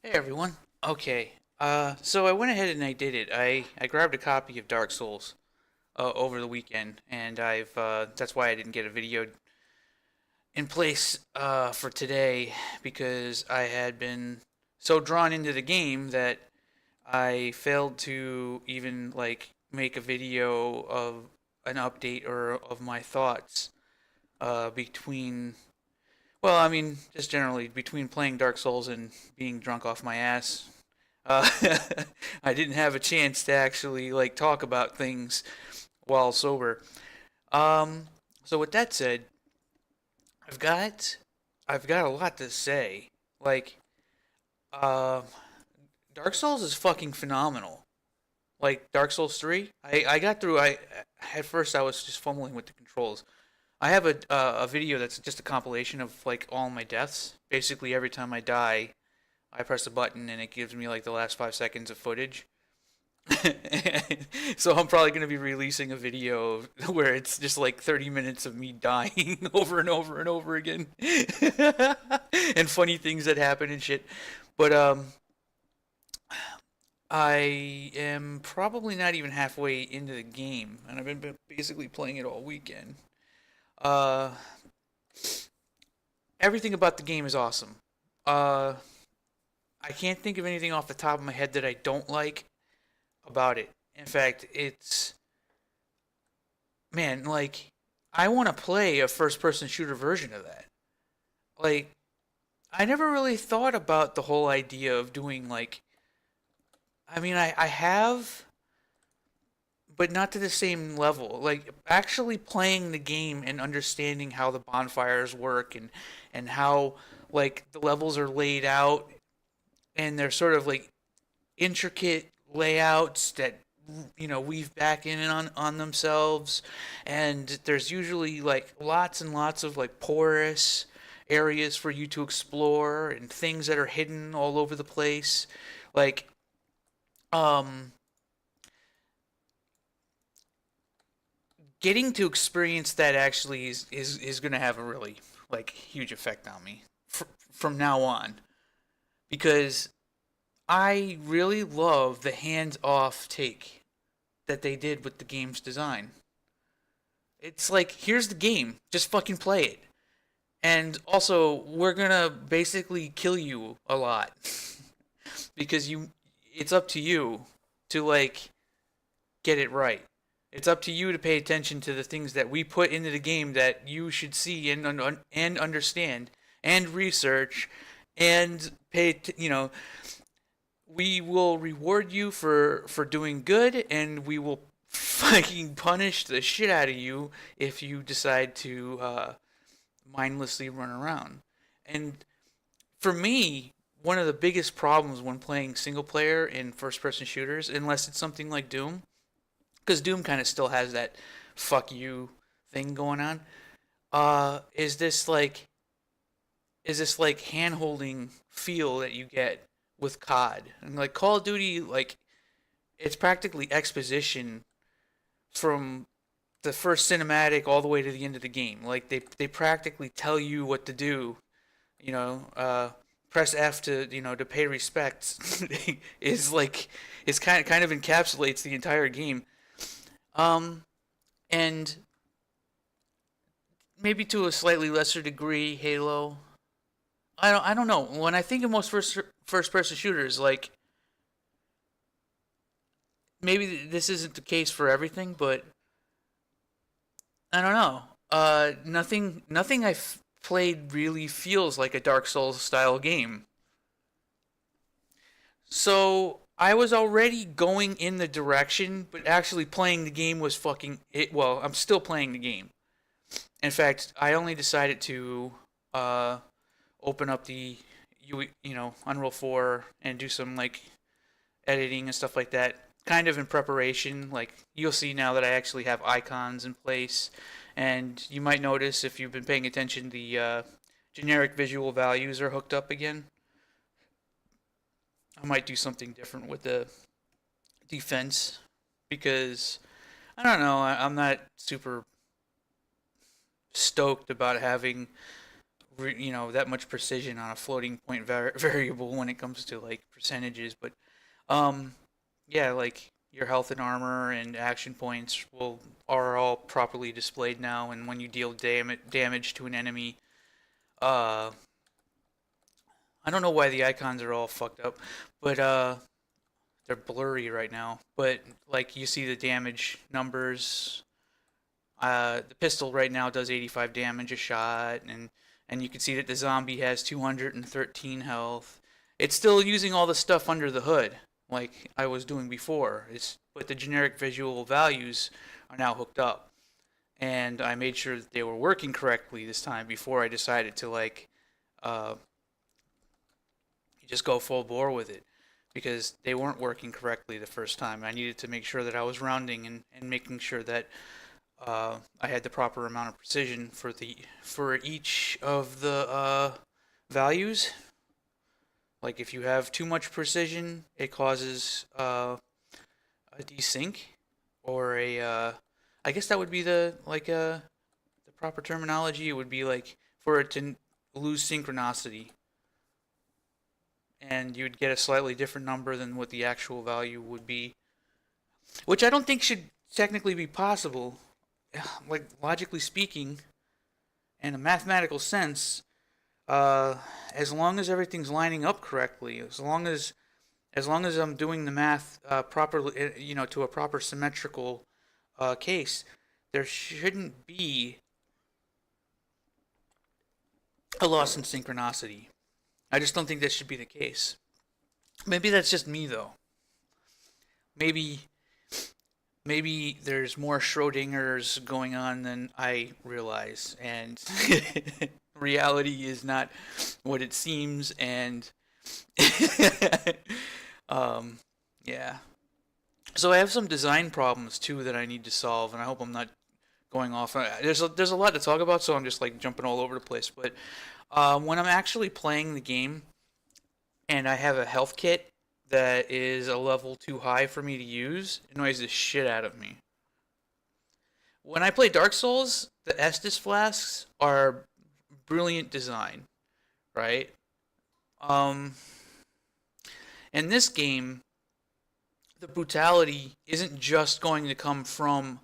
Hey everyone. Okay. So I went ahead and I did it. I grabbed a copy of Dark Souls over the weekend, and I've that's why I didn't get a video in place for today because I had been so drawn into the game that I failed to even like make a video of an update or of my thoughts between I mean, just generally between playing Dark Souls and being drunk off my ass. Uh, I didn't have a chance to actually like talk about things while sober. Um, so with that said, I've got I've got a lot to say. Like, uh, Dark Souls is fucking phenomenal. Like Dark Souls 3, I got through. I At first I was just fumbling with the controls. I have a video that's just a compilation of like all my deaths. Basically, every time I die, I press a button and it gives me like the last 5 seconds of footage. So I'm probably gonna be releasing a video where it's just like 30 minutes of me dying over and over and over again, and funny things that happen and shit. But I am probably not even halfway into the game, and I've been basically playing it all weekend. Uh, Everything about the game is awesome. Uh, I can't think of anything off the top of my head that I don't like about it. In fact, it's man, like I want to play a first-person shooter version of that. Like I never really thought about the whole idea of doing like I mean, I have but not to the same level. Like actually playing the game and understanding how the bonfires work and how like the levels are laid out and they're sort of like intricate layouts that weave back in and on themselves, and there's usually like lots and lots of like porous areas for you to explore and things that are hidden all over the place, like um getting to experience that actually is going to have a really like huge effect on me from now on, because I really love the hands-off take that they did with the game's design. It's like, here's the game, just fucking play it. And also, we're gonna basically kill you a lot because it's up to you to like get it right. It's up to you to pay attention to the things that we put into the game that you should see and understand and research and we will reward you for doing good, and we will fucking punish the shit out of you if you decide to mindlessly run around. And for me, one of the biggest problems when playing single player in first person shooters, unless it's something like Doom, because Doom kind of still has that fuck you thing going on, is this like hand holding feel that you get with COD. And like Call of Duty, like it's practically exposition from the first cinematic all the way to the end of the game. Like they practically tell you what to do. You know, press F to pay respects. is like it's kind of encapsulates the entire game. Um, and maybe to a slightly lesser degree, Halo. I don't know. When I think of most first person shooters, like maybe this isn't the case for everything, but I don't know. Nothing I've played really feels like a Dark Souls style game. So I was already going in the direction, but actually playing the game was fucking it. Well, I'm still playing the game. In fact, I only decided to uh, open up the Unreal 4 and do some like editing and stuff like that, kind of in preparation. Like you'll see now that I actually have icons in place, and you might notice if you've been paying attention, the generic visual values are hooked up again. I might do something different with the defense because I don't know. I'm not super stoked about having that much precision on a floating point variable when it comes to like percentages. But um, yeah, like your health and armor and action points will are all properly displayed now, and when you deal damage to an enemy, uh, I don't know why the icons are all fucked up, but they're blurry right now. But like you see the damage numbers. The pistol right now does 85 damage a shot, and you can see that the zombie has 213 health. It's still using all the stuff under the hood, like I was doing before. But the generic visual values are now hooked up, and I made sure that they were working correctly this time before I decided to like uh, just go full bore with it, because they weren't working correctly the first time. I needed to make sure that I was rounding and making sure that I had the proper amount of precision for each of the values. Like if you have too much precision, it causes a desync, or I guess that would be the proper terminology. It would be like for it to lose synchronicity, and you would get a slightly different number than what the actual value would be, which I don't think should technically be possible. Like logically speaking, in a mathematical sense, uh, as long as everything's lining up correctly, as long as I'm doing the math properly, to a proper symmetrical case, there shouldn't be a loss in synchronicity. I just don't think that should be the case. Maybe that's just me though. Maybe maybe there's more Schrodinger's going on than I realize, and reality is not what it seems, and um, yeah. So I have some design problems too that I need to solve, and I hope I'm not going off. There's a lot to talk about, so I'm just like jumping all over the place. But when I'm actually playing the game and I have a health kit that is a level too high for me to use, it annoys the shit out of me. When I play Dark Souls, the Estus flasks are brilliant design, right? Um, in this game, the brutality isn't just going to come from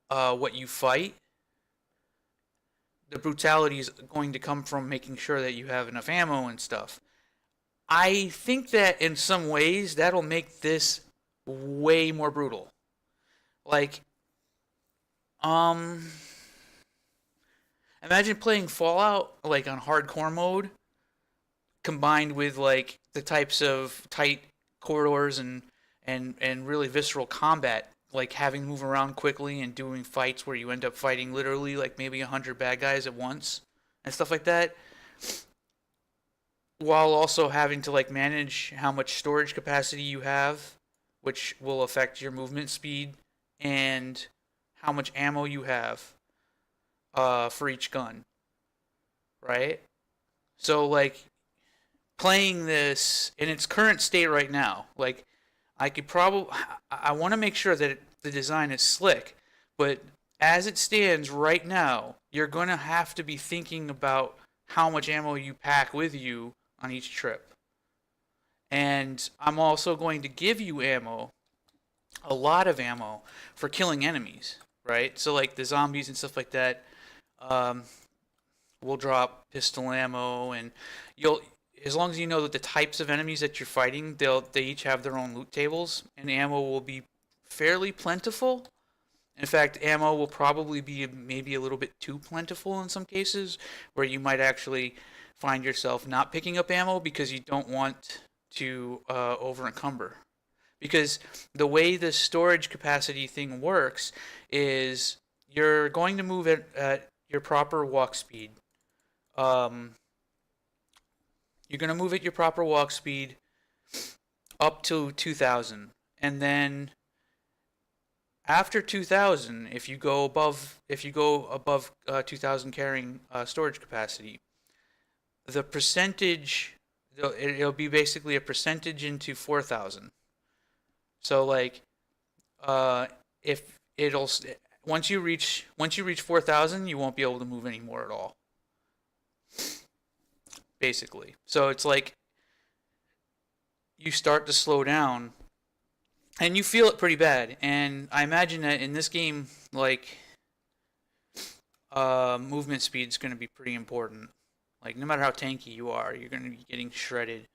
what you fight. The brutality is going to come from making sure that you have enough ammo and stuff. I think that in some ways that'll make this way more brutal. Like, um, imagine playing Fallout like on hardcore mode, combined with like the types of tight corridors and really visceral combat, like having to move around quickly and doing fights where you end up fighting literally like maybe 100 bad guys at once and stuff like that, while also having to like manage how much storage capacity you have, which will affect your movement speed, and how much ammo you have for each gun, right? So like playing this in its current state right now, like I could probably I want to make sure that the design is slick, but as it stands right now, you're going to have to be thinking about how much ammo you pack with you on each trip. And I'm also going to give you ammo, a lot of ammo, for killing enemies, right? So like the zombies and stuff like that, um, will drop pistol ammo, and you'll as long as you know that the types of enemies that you're fighting, they each have their own loot tables, and ammo will be fairly plentiful. In fact, ammo will probably be maybe a little bit too plentiful in some cases, where you might actually find yourself not picking up ammo because you don't want to over encumber. Because the way the storage capacity thing works is you're going to move at your proper walk speed. Um, you're going to move at your proper walk speed up to 2,000. And then after 2,000, if you go above 2,000 carrying storage capacity, the percentage it'll be basically a percentage into 4,000. So like if it'll once you reach 4,000, you won't be able to move anymore at all. basically. So it's like you start to slow down and you feel it pretty bad. And I imagine that in this game, like movement speed is going to be pretty important. Like no matter how tanky you are, you're going to be getting shredded.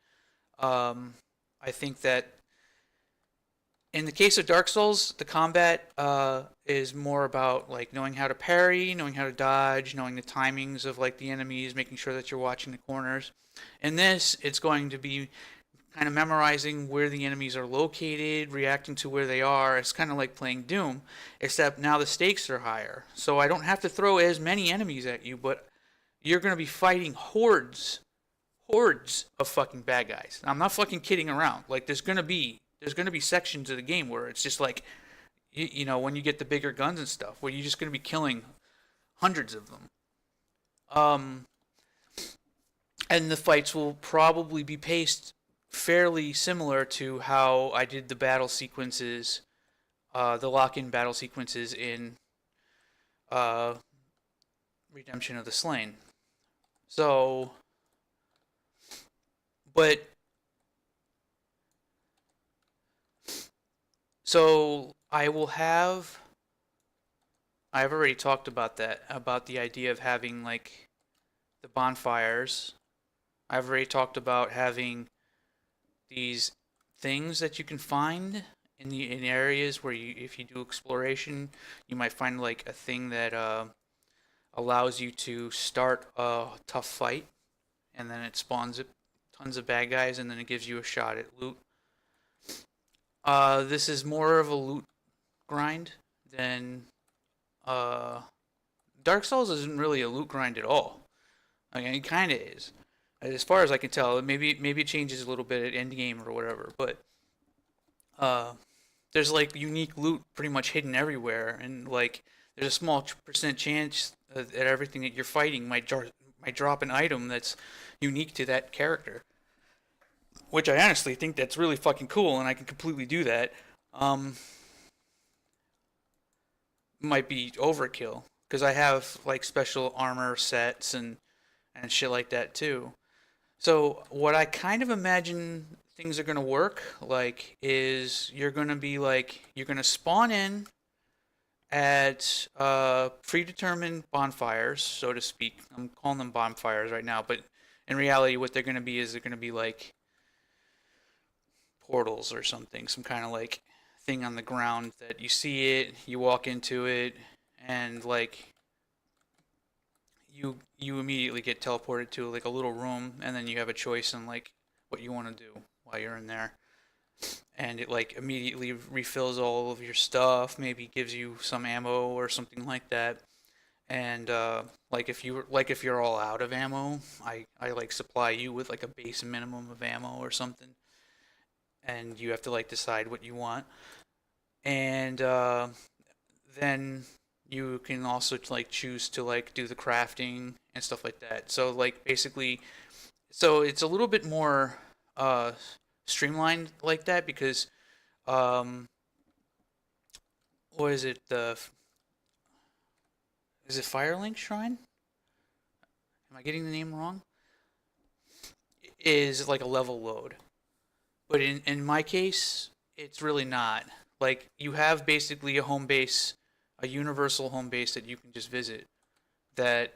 Um, I think that in the case of Dark Souls, the combat is more about like knowing how to parry, knowing how to dodge, knowing the timings of like the enemies, making sure that you're watching the corners. In this, it's going to be kind of memorizing where the enemies are located, reacting to where they are. It's kind of like playing Doom, except now the stakes are higher. So I don't have to throw as many enemies at you, but you're going to be fighting hordes of fucking bad guys. I'm not fucking kidding around. Like there's gonna be sections of the game where it's just like when you get the bigger guns and stuff, where you're just gonna be killing hundreds of them. Um, and the fights will probably be paced fairly similar to how I did the battle sequences, the lock-in battle sequences in uh, Redemption of the Slain. So, but so I've already talked about that, about the idea of having like the bonfires. I've already talked about having these things that you can find in areas where if you do exploration, you might find like a thing that allows you to start a tough fight, and then it spawns tons of bad guys, and then it gives you a shot at loot. This is more of a loot grind than uh, Dark Souls isn't really a loot grind at all. I mean, it kind of is, as far as I can tell. Maybe it changes a little bit at end game or whatever, but uh, there's like unique loot pretty much hidden everywhere, and like there's a small percent chance that everything that you're fighting might drop an item that's unique to that character, which I honestly think that's really fucking cool, and I can completely do that. Um, Might be overkill because I have like special armor sets and shit like that too. So what I kind of imagine things are gonna work like is you're gonna spawn in at predetermined bonfires, so to speak. I'm calling them bonfires right now, but in reality, what they're gonna be is they're gonna be like portals or something, some kind of like thing on the ground that you see it, you walk into it, and like you immediately get teleported to like a little room, and then you have a choice on like what you want to do while you're in there, and it like immediately refills all of your stuff, maybe gives you some ammo or something like that. And if you're all out of ammo, I like supply you with like a base minimum of ammo or something, and you have to like decide what you want. And then you can also like choose to like do the crafting and stuff like that. So like basically, so it's a little bit more uh, streamlined like that because um, what is it? The Is it Firelink Shrine? Am I getting the name wrong? Is like a level load, but in my case, it's really not. Like you have basically a home base, a universal home base that you can just visit that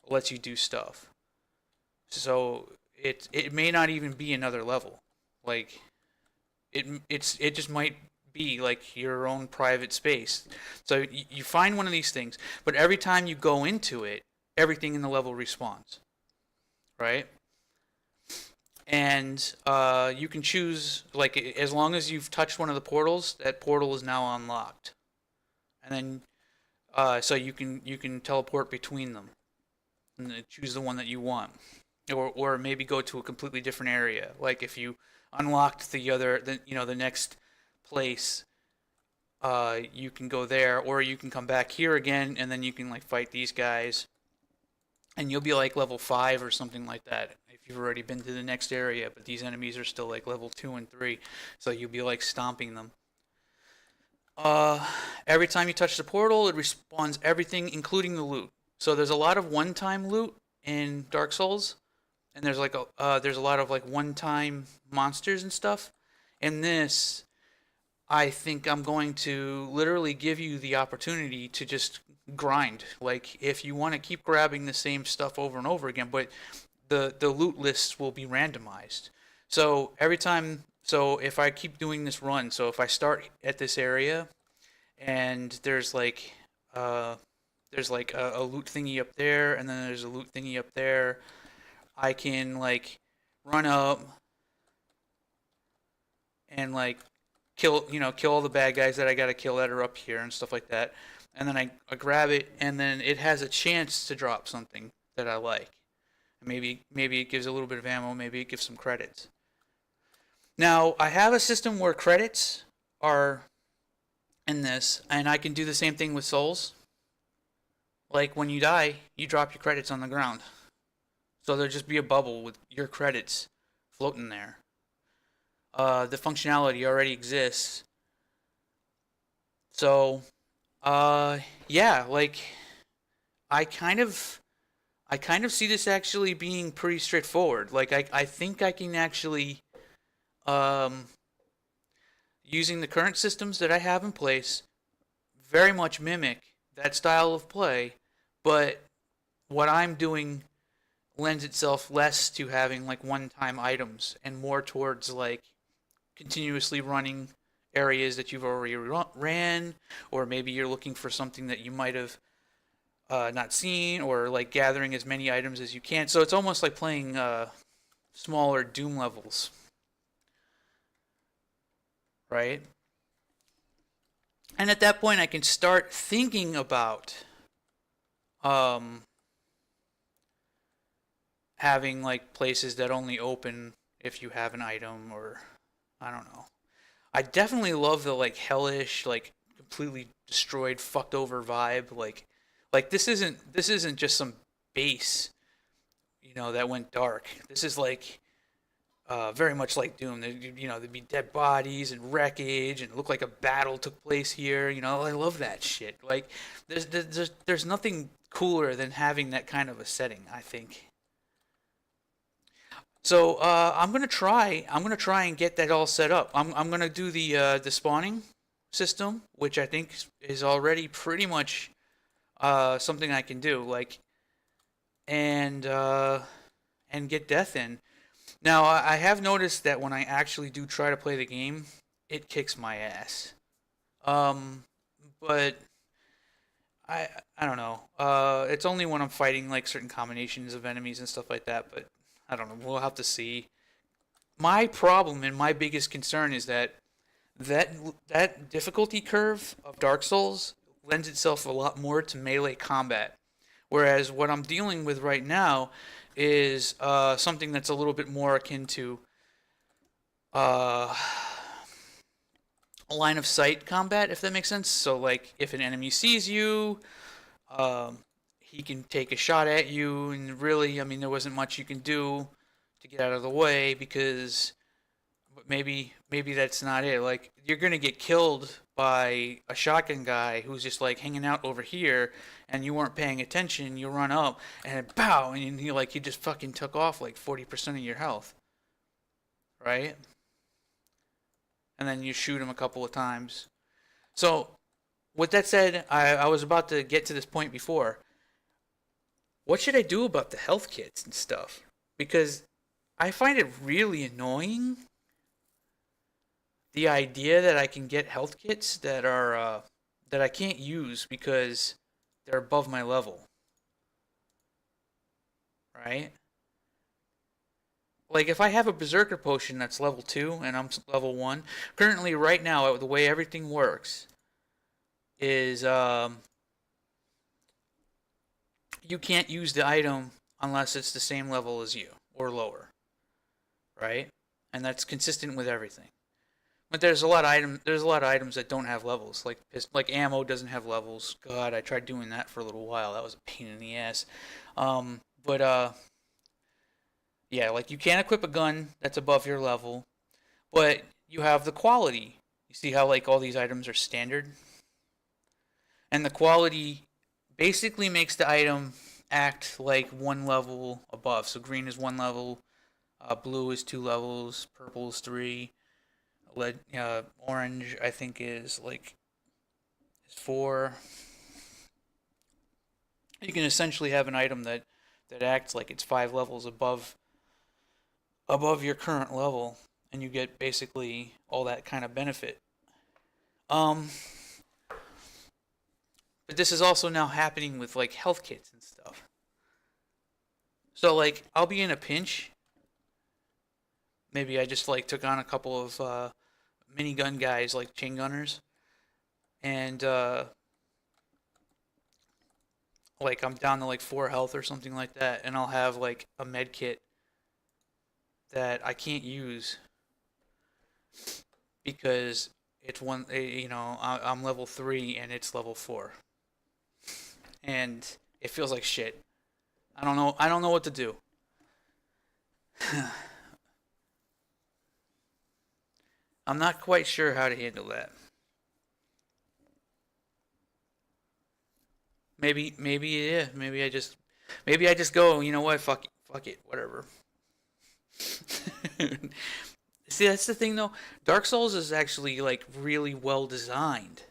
lets you do stuff. So it may not even be another level. Like it just might be like your own private space. So you find one of these things, but every time you go into it, everything in the level respawns, right? And you can choose like as long as you've touched one of the portals, that portal is now unlocked, and then so you can teleport between them and choose the one that you want, or maybe go to a completely different area. Like if you unlocked the next place, you can go there, or you can come back here again, and then you can like fight these guys, and you'll be like level 5 or something like that if you've already been to the next area, but these enemies are still like level 2 and 3, so you'll be like stomping them. Uh, every time you touch the portal, it respawns everything, including the loot. So there's a lot of one-time loot in Dark Souls, and there's a lot of like one-time monsters and stuff. In this, I think I'm going to literally give you the opportunity to just grind. Like if you want to keep grabbing the same stuff over and over again, but the loot lists will be randomized. So every time, so if I keep doing this run, so if I start at this area and uh there's like a loot thingy up there, and then there's a loot thingy up there, I can like run up and like kill all the bad guys that I gotta kill that are up here and stuff like that. And then I grab it, and then it has a chance to drop something that I like. Maybe it gives a little bit of ammo, maybe it gives some credits. Now I have a system where credits are in this, and I can do the same thing with souls. Like when you die, you drop your credits on the ground. So there'll just be a bubble with your credits floating there. The functionality already exists. So, yeah, like I kind of I kind of see this actually being pretty straightforward. Like I think I can actually um using the current systems that I have in place very much mimic that style of play, but what I'm doing lends itself less to having like one-time items and more towards like continuously running areas that you've already ran, or maybe you're looking for something that you might have not seen, or like gathering as many items as you can. So it's almost like playing smaller Doom levels, right? And at that point, I can start thinking about um, having like places that only open if you have an item, or I don't know. I definitely love the like hellish, like completely destroyed, fucked over vibe. Like this isn't just some base, that went dark. This is like very much like Doom. There'd be dead bodies and wreckage, and it looked like a battle took place here. I love that shit. Like there's nothing cooler than having that kind of a setting, I think. So I'm gonna try and get that all set up. I'm gonna do the spawning system, which I think is already pretty much something I can do. Like and and get death in. Now I have noticed that when I actually do try to play the game, it kicks my ass. Um, but I I don't know. It's only when I'm fighting like certain combinations of enemies and stuff like that. But I don't know. We'll have to see. My problem and my biggest concern is that that difficulty curve of Dark Souls lends itself a lot more to melee combat, whereas what I'm dealing with right now is something that's a little bit more akin to uh, line of sight combat, if that makes sense. So, like, if an enemy sees you, um, he can take a shot at you, and really, I mean, there wasn't much you can do to get out of the way because maybe that's not it. Like, you're gonna get killed by a shotgun guy who's just like hanging out over here, and you weren't paying attention. You run up and pow, and you just fucking took off like 40% of your health, right? And then you shoot him a couple of times. So, with that said, I was about to get to this point before. What should I do about the health kits and stuff? Because I find it really annoying, the idea that I can get health kits that I can't use because they're above my level, right? Like if I have a berserker potion that's level 2 and I'm level 1, currently right now the way everything works is you can't use the item unless it's the same level as you or lower, right? And that's consistent with everything. But there's a lot of items that don't have levels. Like ammo doesn't have levels. God, I tried doing that for a little while. That was a pain in the ass. But yeah, like you can't equip a gun that's above your level, but you have the quality. You see how like all these items are standard, and the quality basically makes the item act like one level above. So green is one level, blue is 2 levels, purple is 3, orange I think is 4. You can essentially have an item that acts like it's 5 levels above your current level, and you get basically all that kind of benefit. Um, but this is also now happening with like health kits and stuff. So like I'll be in a pinch. Maybe I just like took on a couple of minigun guys like chain gunners, and like I'm down to like 4 health or something like that, and I'll have like a med kit that I can't use because it's I'm level 3 and it's level 4, and it feels like shit. I don't know what to do. I'm not quite sure how to handle that. Maybe yeah. Maybe I just go. You know what? Fuck it, whatever. See, that's the thing though. Dark Souls is actually like really well designed,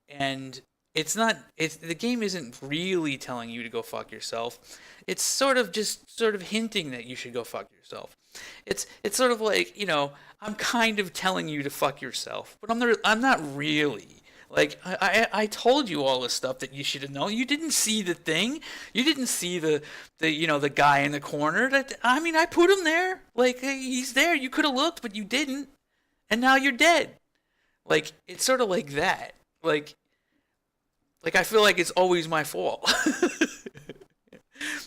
and it's the game isn't really telling you to go fuck yourself. It's sort of hinting that you should go fuck yourself. It's sort of like, I'm kind of telling you to fuck yourself, but I'm not really. Like I told you all this stuff that you should have known. You didn't see the thing. You didn't see the guy in the corner. I put him there. Like he's there. You could have looked, but you didn't, and now you're dead. Like it's sort of like that. Like I feel like it's always my fault.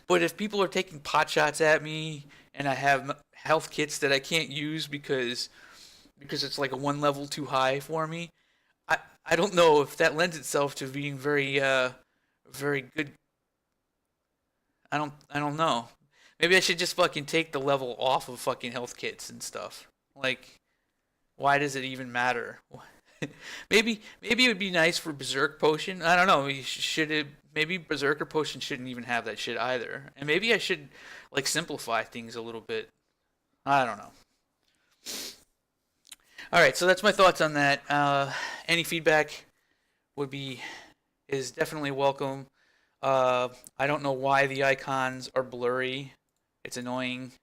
But if people are taking pot shots at me and I have health kits that I can't use because it's like a 1 level too high for me, I don't know if that lends itself to being very good. I don't know. Maybe I should just fucking take the level off of fucking health kits and stuff. Like, why does it even matter? Maybe it would be nice for Berserk Potion. I don't know. Should it? Maybe Berserker Potion shouldn't even have that shit either. And maybe I should like simplify things a little bit. I don't know. All right, so that's my thoughts on that. Any feedback would be is definitely welcome. I don't know why the icons are blurry. It's annoying.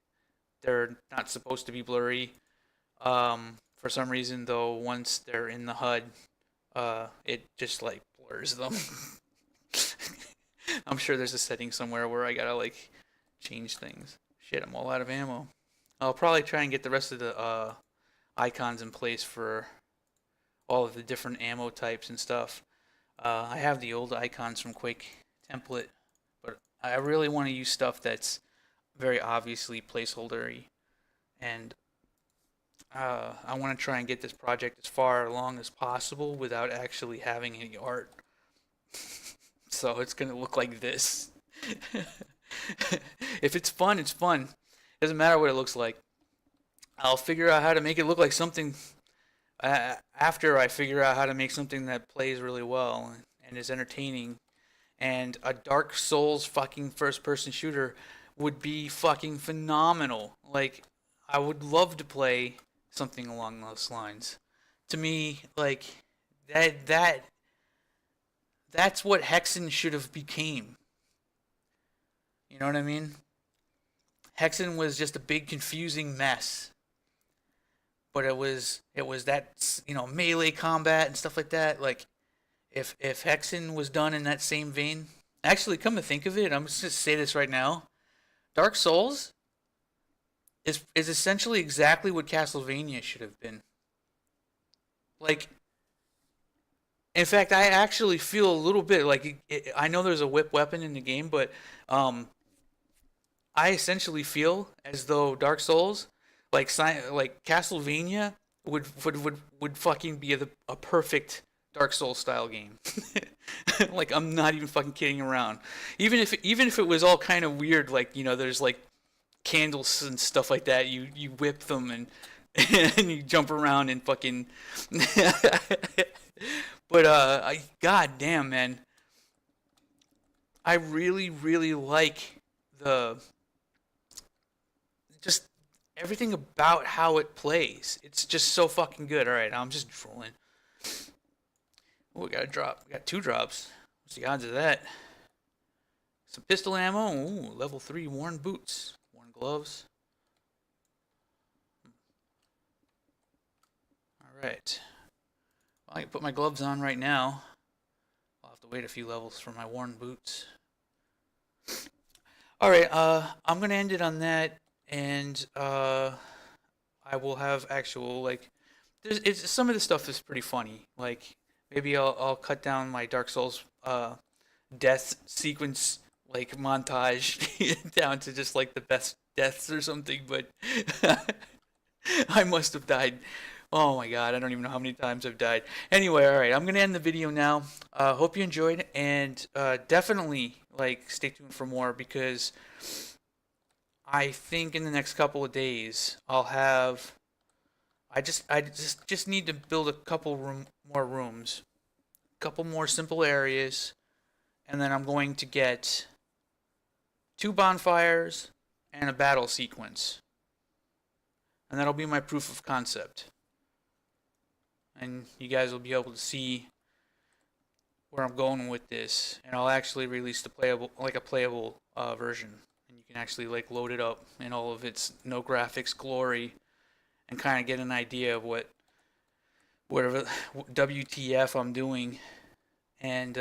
They're not supposed to be blurry. For some reason, though, once they're in the HUD, it just like blurs them. I'm sure there's a setting somewhere where I gotta like change things. Shit, I'm all out of ammo. I'll probably try and get the rest of the icons in place for all of the different ammo types and stuff. I have the old icons from Quake template, but I really want to use stuff that's very obviously placeholdery, and I want to try and get this project as far along as possible without actually having any art. So it's gonna look like this. If it's fun, it's fun. Doesn't matter what it looks like. I'll figure out how to make it look like something after I figure out how to make something that plays really well and is entertaining. And a Dark Souls fucking first person shooter would be fucking phenomenal. Like, I would love to play something along those lines. To me, like, that's what Hexen should have became. You know what I mean? Hexen was just a big confusing mess. But it was that, melee combat and stuff like that. Like if Hexen was done in that same vein, actually come to think of it, I'm just gonna say this right now. Dark Souls is essentially exactly what Castlevania should have been. Like, in fact, I actually feel a little bit like I know there's a whip weapon in the game, but I essentially feel as though Dark Souls, like Castlevania, would fucking be a perfect Dark Souls style game. Like, I'm not even fucking kidding around. Even if it was all kind of weird, like, there's like candles and stuff like that. You whip them and and you jump around and fucking. But god damn, man. I really, really like the just everything about how it plays. It's just so fucking good. All right, I'm just trolling. Oh, we got a drop. We got 2 drops. What's the odds of that? Some pistol ammo. Ooh, level 3 worn boots. Worn gloves. Alright. Well, I can put my gloves on right now. I'll have to wait a few levels for my worn boots. Alright, I'm gonna end it on that, and I will have actual, like, some of the stuff is pretty funny. Like, maybe I'll cut down my Dark Souls death sequence like montage down to just like the best deaths or something, but I must have died. Oh my god, I don't even know how many times I've died. Anyway, alright, I'm gonna end the video now. Hope you enjoyed, and definitely like stay tuned for more, because I think in the next couple of days I'll have I just need to build a couple more rooms, a couple more simple areas, and then I'm going to get 2 bonfires and a battle sequence. And that'll be my proof of concept. And you guys will be able to see where I'm going with this. And I'll actually release the playable version. And you can actually like load it up in all of its no graphics glory and kind of get an idea of whatever WTF I'm doing, and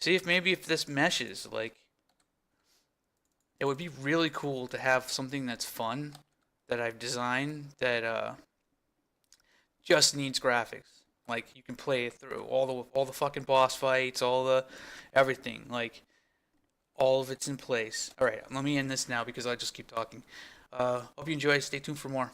see if maybe if this meshes. Like, it would be really cool to have something that's fun that I've designed that just needs graphics. Like, you can play it through all the fucking boss fights, all the everything. Like, all of it's in place. All right, let me end this now because I just keep talking. Hope you enjoy. Stay tuned for more.